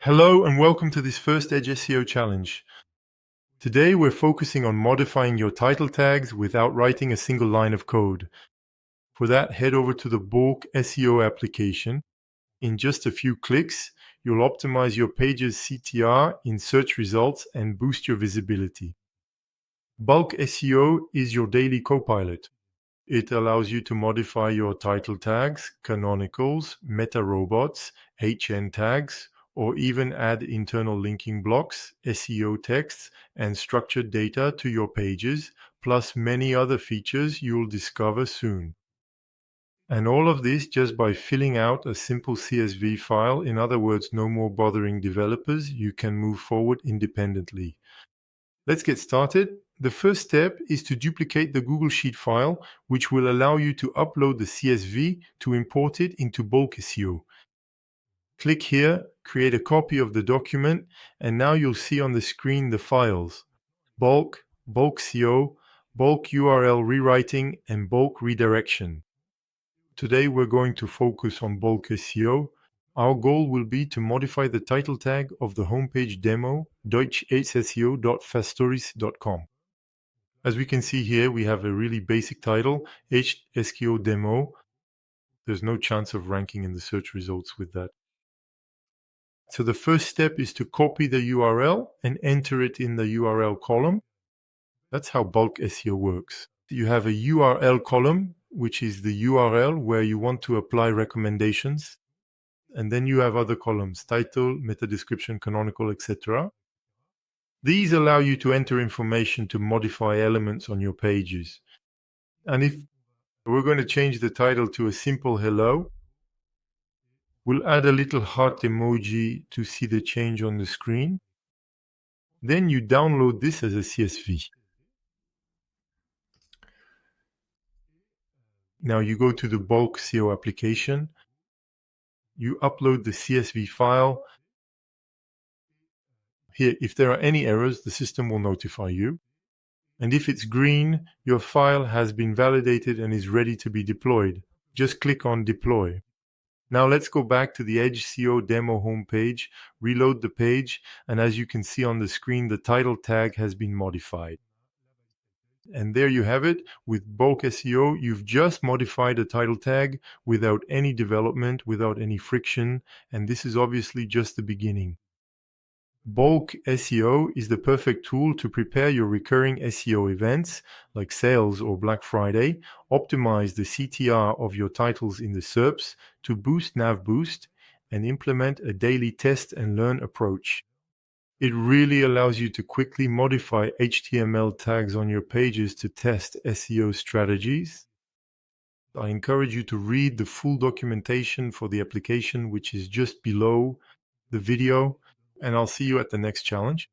Hello and welcome to this first EdgeSEO challenge. Today we're focusing on modifying your title tags without writing a single line of code. For that, head over to the Bulk SEO application. In just a few clicks, you'll optimize your page's CTR in search results and boost your visibility. Bulk SEO is your daily copilot. It allows you to modify your title tags, canonicals, meta robots, HN tags, or even add internal linking blocks, SEO texts, and structured data to your pages, plus many other features you'll discover soon. And all of this just by filling out a simple CSV file. In other words, no more bothering developers. You can move forward independently. Let's get started. The first step is to duplicate the Google Sheet file, which will allow you to upload the CSV to import it into Bulk SEO. Click here, create a copy of the document, and now you'll see on the screen the files: Bulk, Bulk SEO, Bulk URL rewriting, and Bulk redirection. Today we're going to focus on Bulk SEO. Our goal will be to modify the title tag of the homepage demo EdgeSEO.faststories.com. As we can see here, we have a really basic title, EdgeSEO demo. There's no chance of ranking in the search results with that. So the first step is to copy the URL and enter it in the URL column. That's how Bulk SEO works. You have a URL column, which is the URL where you want to apply recommendations. And then you have other columns: title, meta description, canonical, etc. These allow you to enter information to modify elements on your pages. And if we're going to change the title to a simple hello, we'll add a little heart emoji to see the change on the screen. Then you download this as a CSV. Now you go to the Bulk SEO application. You upload the CSV file. Here, if there are any errors, the system will notify you. And if it's green, your file has been validated and is ready to be deployed. Just click on Deploy. Now let's go back to the EdgeSEO demo homepage, reload the page, and as you can see on the screen, the title tag has been modified. And there you have it. With Bulk SEO, you've just modified a title tag without any development, without any friction, and this is obviously just the beginning. Bulk SEO is the perfect tool to prepare your recurring SEO events like sales or Black Friday, optimize the CTR of your titles in the SERPs to boost nav boost, and implement a daily test and learn approach. It really allows you to quickly modify HTML tags on your pages to test SEO strategies. I encourage you to read the full documentation for the application, which is just below the video, and I'll see you at the next challenge.